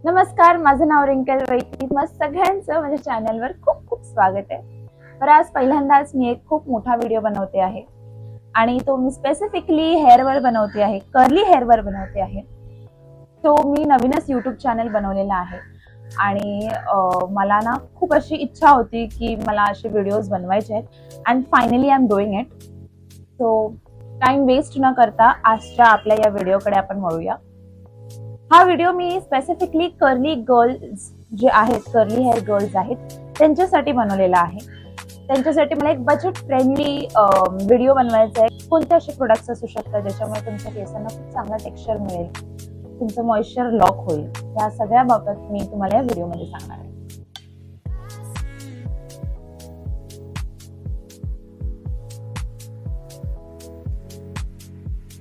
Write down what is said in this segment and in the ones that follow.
नमस्कार, माझं नाव रिंकल वैद्य. मग सगळ्यांचं माझ्या चॅनलवर खूप खूप स्वागत आहे. तर आज पहिल्यांदाच मी एक खूप मोठा व्हिडिओ बनवते आहे आणि तो मी स्पेसिफिकली हेअरवर बनवते आहे, कर्ली हेअरवर बनवते आहे. तो मी नवीनच युट्यूब चॅनल बनवलेला आहे आणि मला ना खूप अशी इच्छा होती की मला असे व्हिडिओज बनवायचे आहेत and finally I am doing it. So time waste न करता आजच्या आपल्या या व्हिडिओकडे आपण वळूया. हा व्हिडिओ मी स्पेसिफिकली कर्ली गर्ल्स जे आहेत, कर्ली हेअर गर्ल्स आहेत, त्यांच्यासाठी बनवलेला आहे. त्यांच्यासाठी मला एक बजेट फ्रेंडली व्हिडिओ बनवायचा आहे. कोणते असे प्रोडक्ट्स असू शकतात ज्याच्यामुळे तुमच्या केसांना खूप चांगला टेक्स्चर मिळेल, तुमचं मॉइश्चर लॉक होईल, या सगळ्या बाबत मी तुम्हाला या व्हिडिओमध्ये सांगणार आहे.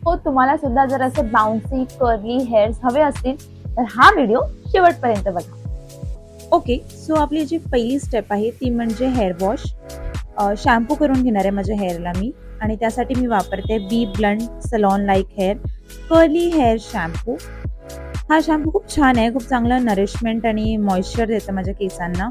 हो, तुम्हाला सुद्धा जर असे बाउन्सी कर्ली हेअर्स हवे असतील तर हा व्हिडिओ शेवटपर्यंत बघा. ओके, सो आपली जी पहिली स्टेप आहे ती म्हणजे हेअर वॉश. शॅम्पू करून घेणार आहे माझ्या हेअरला मी, आणि त्यासाठी मी वापरते B blunt salon like hair curly hair shampoo. हा शॅम्पू खूप छान आहे, खूप चांगलं नरिशमेंट आणि मॉइश्चर देतं माझ्या केसांना.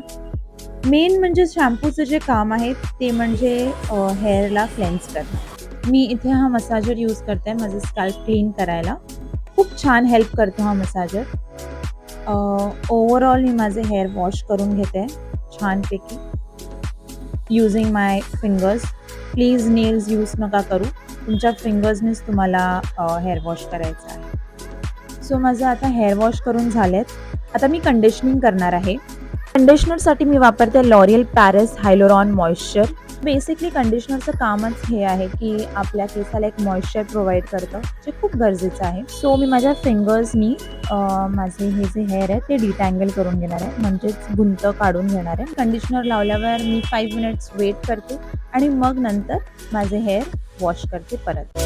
मेन म्हणजे शॅम्पूचं जे काम आहे ते म्हणजे हेअरला क्लेन्स करणं. मी इथे हा मसाजर यूज करते माझं स्कॅल्प क्लीन करायला. खूप छान हेल्प करतो हा मसाजर. ओव्हरऑल मी माझे हेअर वॉश करून घेते छानपैकी using my fingers. Please nails use नका करू, तुमच्या फिंगर्सनीच तुम्हाला हेअर वॉश करायचं आहे. सो माझं आता हेअर वॉश करून झालेत. आता मी कंडिशनिंग करणार आहे. कंडिशनरसाठी मी वापरते लॉरियल पॅरिस हायलोरॉन मॉइश्चर. बेसिकली कंडिशनरचं कामच हे आहे की आपल्या केसाला एक मॉइश्चर प्रोव्हाइड करतं, जे खूप गरजेचं आहे. सो मी माझ्या फिंगर्सनी माझे हे जे हेअर आहे ते डिटँगल करून घेणार आहे, म्हणजेच गुंत काढून घेणार आहे. कंडिशनर लावल्यावर मी 5 मिनिट्स वेट करते आणि मग नंतर माझे हेअर वॉश करते परत.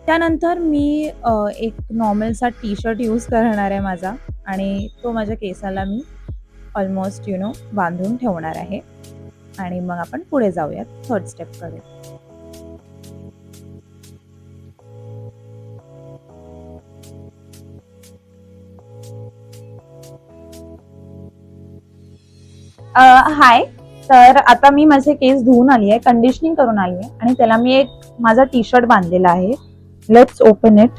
त्यानंतर मी एक नॉर्मलचा टी शर्ट यूज करणार आहे माझा, आणि तो माझ्या केसाला मी ऑलमोस्ट बांधून ठेवणार आहे. आणि मग आपण पुढे जाऊयात थर्ड स्टेपकडे. हाय, तर आता मी माझे केस धुवून आली आहे, कंडिशनिंग करून आली आहे, आणि त्याला मी एक माझा टी शर्ट बांधलेला आहे. Let's open it.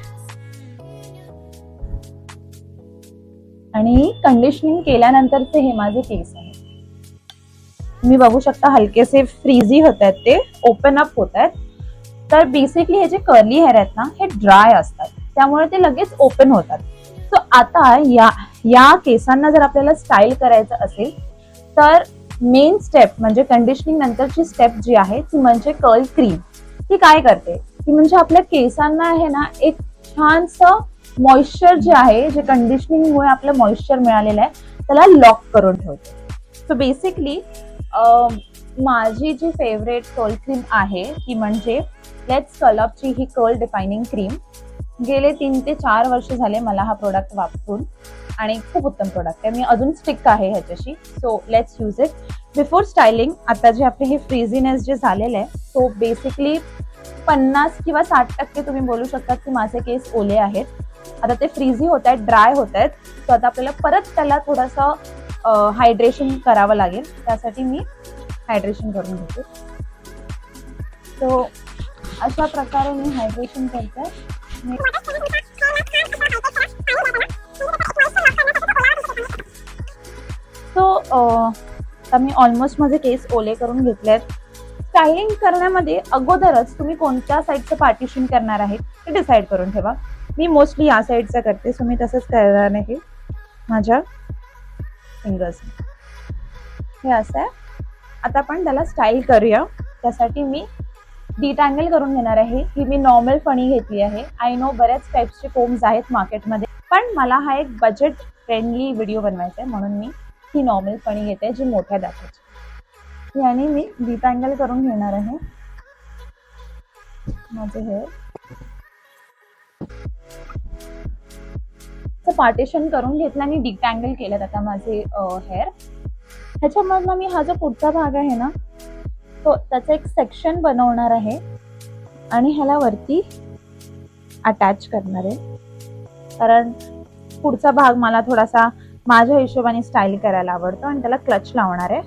आणि कंडिशनिंग केल्यानंतरचे हे माझे केस आहे. तुम्ही बघू शकता हलकेसे फ्रीझी होत आहेत, ते ओपन अप होत आहेत. तर बेसिकली हे जे कर्ली हेअर आहेत ना, हे ड्राय असतात, त्यामुळे ते लगेच ओपन होतात. सो आता या केसांना जर आपल्याला स्टाईल करायचं असेल तर मेन स्टेप म्हणजे कंडिशनिंग नंतरची स्टेप जी आहे ती म्हणजे कर्ल क्रीम. ती काय करते, ती म्हणजे आपल्या केसांना आहे ना एक छानसं मॉइश्चर जे आहे, जे कंडिशनिंगमुळे आपलं मॉइश्चर मिळालेलं आहे त्याला लॉक करून ठेवते. सो बेसिकली माझी जी फेवरेट कर्ल क्रीम आहे ती म्हणजे लेट्स कर्लअपची ही कर्ल डिफायनिंग क्रीम. गेले 3 ते 4 वर्ष झाले मला हा प्रोडक्ट वापरून, आणि खूप उत्तम प्रोडक्ट आहे. मी अजून स्टिक आहे ह्याच्याशी. So let's use it before styling. आता जे आपले हे फ्रीझीनेस जे झालेलं आहे, सो बेसिकली 50 किंवा 60% तुम्ही बोलू शकता की माझे केस ओले आहेत. आता ते फ्रीझी होत आहेत, ड्राय होत आहेत. सो आता आपल्याला परत त्याला थोडंसं हायड्रेशन करावं लागेल. त्यासाठी मी हायड्रेशन करून घेते. सो अशा प्रकारे मी हायड्रेशन करते. सो आता मी ऑलमोस्ट माझे केस ओले करून घेतलेत. स्टायलिंग करण्यामध्ये अगोदरच तुम्ही कोणत्या साईडचं पार्टिशन करणार आहे ते डिसाईड करून ठेवा. मी मोस्टली या साईडचं करते, सो मी तसंच करणार आहे माझ्या फिंगर्स. हे असं आहे. आता आपण त्याला स्टाईल करूया. त्यासाठी मी डिटँगल करून घेणार आहे. ही मी नॉर्मल फणी घेतली आहे. आय नो बऱ्याच टाईप्सचे कोम्स आहेत मार्केटमध्ये, पण मला हा एक बजेट फ्रेंडली व्हिडिओ बनवायचा आहे म्हणून मी ही नॉर्मल फणी घेते जी मोठ्या दाखवायची. याने मी डिटँगल करून घेणार आहे माझे हेअर. पार्टिशन करून घेतलं आणि डिटँगल केलं आता माझे हेअर. ह्याच्यामधनं मी हा जो पुढचा भाग आहे ना, तो त्याचा एक सेक्शन बनवणार आहे आणि ह्याला वरती अटॅच करणार आहे, कारण पुढचा भाग मला थोडासा माझ्या हिशोबाने स्टाईल करायला आवडतो आणि त्याला क्लच लावणार आहे.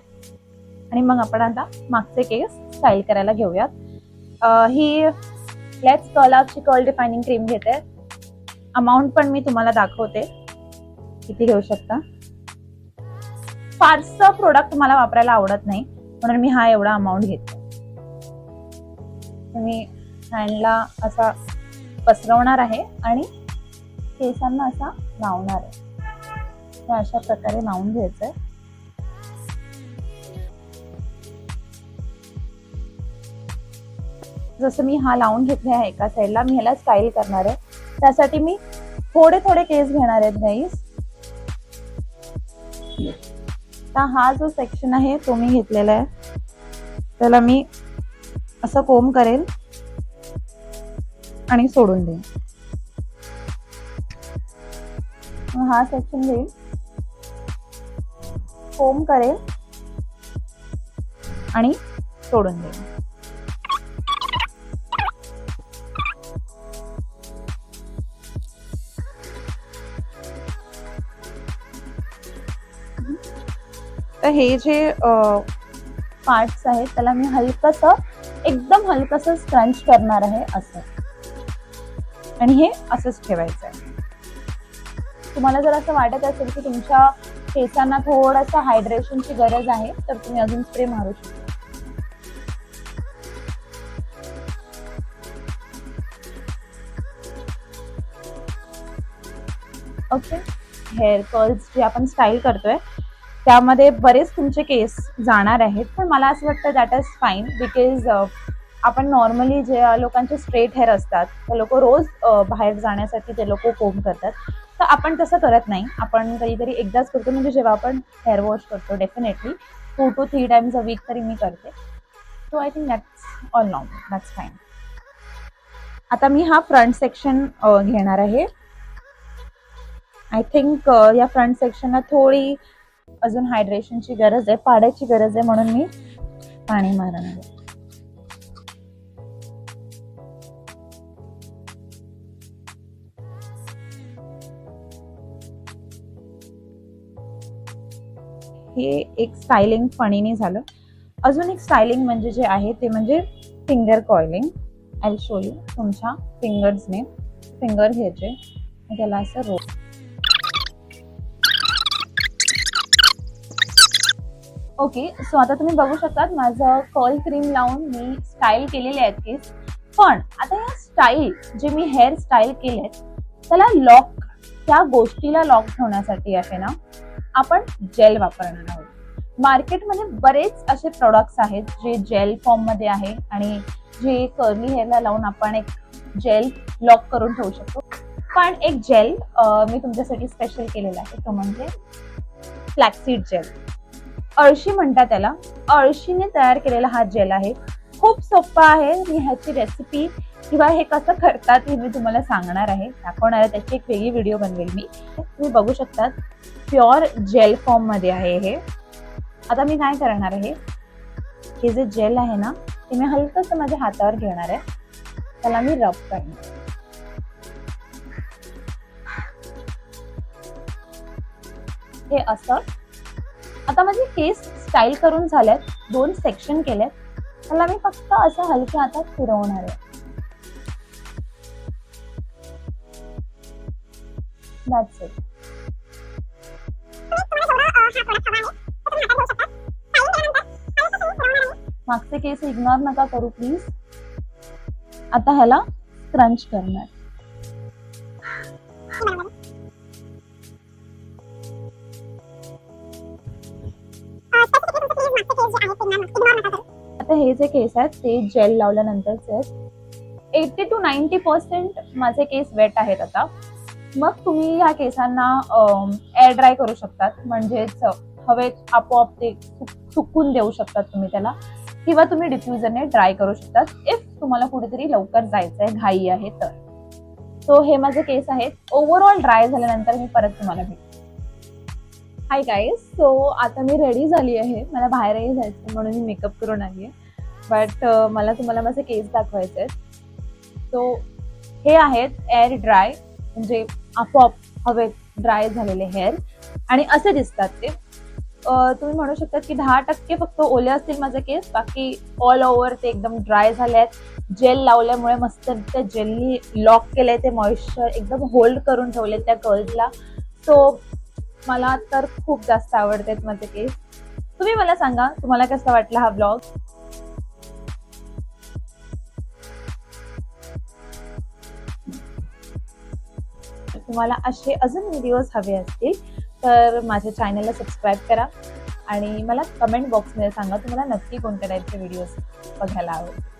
आणि मग आपण आता मागचे केस स्टाईल करायला घेऊयात. ही लेट्स कर्लची कर्ल डिफायनिंग क्रीम घेते. अमाऊंट पण मी तुम्हाला दाखवते किती घेऊ शकता. फारसं प्रोडक्ट मला वापरायला आवडत नाही, म्हणून मी हा एवढा अमाऊंट घेते. मी हँडला असा पसरवणार आहे आणि केसांना असा लावणार आहे. अशा प्रकारे लावून घ्यायचंय. जसं मी हा लावून घेतले आहे एका साईडला, मी ह्याला स्टाईल करणार आहे. त्यासाठी मी थोडे थोडे केस घेणार आहेत गाईस. हा जो सेक्शन आहे तो मी घेतलेला आहे, त्याला मी असं कोंब करेल आणि सोडून देईन. हा सेक्शन घेईल, कोंब करेल आणि सोडून देईन. तर हे जे पार्ट्स आहेत त्याला मी हलकसं, एकदम हलकसं स्क्रंच करणार आहे असं, आणि हे असंच ठेवायचं आहे. तुम्हाला जर असं वाटत असेल की तुमच्या केसांना थोडंसं हायड्रेशनची गरज आहे तर तुम्ही अजून स्प्रे मारू शकता. ओके, हेअर कर्ल्स जे आपण स्टाईल करतोय त्यामध्ये बरेच तुमचे केस जाणार आहेत, पण मला असं वाटतं दॅट इज फाईन, बिकॉज आपण नॉर्मली जे लोकांचे स्ट्रेट हेअर असतात ते लोक रोज बाहेर जाण्यासाठी ते लोक कोंब करतात. तर आपण तसं करत नाही, आपण कधीतरी एकदाच करतो. म्हणजे जेव्हा आपण हेअर वॉश करतो definitely 2 to 3 times a week तरी मी करते. So I think that's all normal, that's fine. आता मी हा फ्रंट सेक्शन घेणार आहे. आय थिंक या फ्रंट सेक्शनला थोडी अजून हायड्रेशनची गरज आहे, पाण्याची गरज आहे, म्हणून मी पाणी मारणार आहे. हे एक स्टायलिंग फणीने झालं. अजून एक स्टायलिंग म्हणजे जे आहे ते म्हणजे finger coiling. I will show you. तुमच्या फिंगर्सने फिंगर घ्यायचे, त्याला असं रोल. ओके, सो आता तुम्ही बघू शकता माझं कर्ल क्रीम लावून मी स्टाईल केलेले आहेत केस. पण आता या स्टाईल जे मी हेअर स्टाईल केलेत त्याला लॉक, त्या गोष्टीला लॉक ठेवण्यासाठी आहे ना, आपण जेल वापरणार आहोत. मार्केटमध्ये बरेच असे प्रोडक्ट्स आहेत जे जेल फॉर्म मध्ये आहे आणि जे कर्ली हेअरला लावून आपण एक जेल लॉक करून ठेवू शकतो. पण एक जेल मी तुमच्यासाठी स्पेशल केलेला आहे, तो म्हणजे फ्लॅक्सीड जेल. अळशी म्हणतात त्याला. अळशीने तयार केलेला हा जेल आहे. खूप सोपा आहे. मी ह्याची रेसिपी किंवा हे कसं करतात हे मी तुम्हाला सांगणार आहे, दाखवणार आहे. त्याची एक वेगळी व्हिडिओ बनवेल मी. तुम्ही बघू शकता प्युअर जेल फॉर्म मध्ये आहे हे. आता मी काय करणार आहे, हे जे जेल आहे ना ते मी हलकंसं माझ्या हातावर घेणार आहे, त्याला मी रब करणार. हे असं. आता माझे केस स्टाईल करून झाल्यात, 2 सेक्शन केलेत, त्याला मी फक्त असं हलक्या हातात फिरवणार आहे. That's it. मागचे केस इग्नोर नका करू प्लीज. आता ह्याला क्रंच करणार. आता हे जे केस आहेत ते जेल लावल्यानंतरचे आहेत. 80 to 90% माझे केस वेट आहेत आता. मग तुम्ही ह्या केसांना एअर ड्राय करू शकतात, म्हणजेच हवेत आपोआप ते सुकून देऊ शकतात तुम्ही त्याला, किंवा तुम्ही डिफ्युजरने ड्राय करू शकतात इफ तुम्हाला कुठेतरी लवकर जायचंय, घाई आहे तर. सो हे माझे केस आहेत. ओव्हरऑल ड्राय झाल्यानंतर मी परत तुम्हाला भेटते. हाय गाईज, सो आता मी रेडी झाली आहे. मला बाहेरही जायचं म्हणून मी मेकअप करून आली आहे, बट मला तुम्हाला माझे केस दाखवायचे आहेत. सो हे आहेत एअर ड्राय, म्हणजे आपोआप हवेत ड्राय झालेले हेअर, आणि असे दिसतात ते. तुम्ही म्हणू शकता की 10% फक्त ओले असतील माझे केस, बाकी ऑल ओव्हर ते एकदम ड्राय झाले आहेत. जेल लावल्यामुळे मस्त त्या जेलनी लॉक केलंय ते मॉइश्चर, एकदम होल्ड करून ठेवले त्या कर्ल्सला. सो मला तर खूप जास्त आवडतात माझे केस. तुम्ही मला सांगा तुम्हाला कसा वाटला हा ब्लॉग. तुम्हाला असे अजून व्हिडिओज हवे असतील तर माझ्या चॅनलला सबस्क्राईब करा आणि मला कमेंट बॉक्समध्ये सांगा तुम्हाला नक्की कोणत्या टाईपचे व्हिडिओज बघायला आवडतील.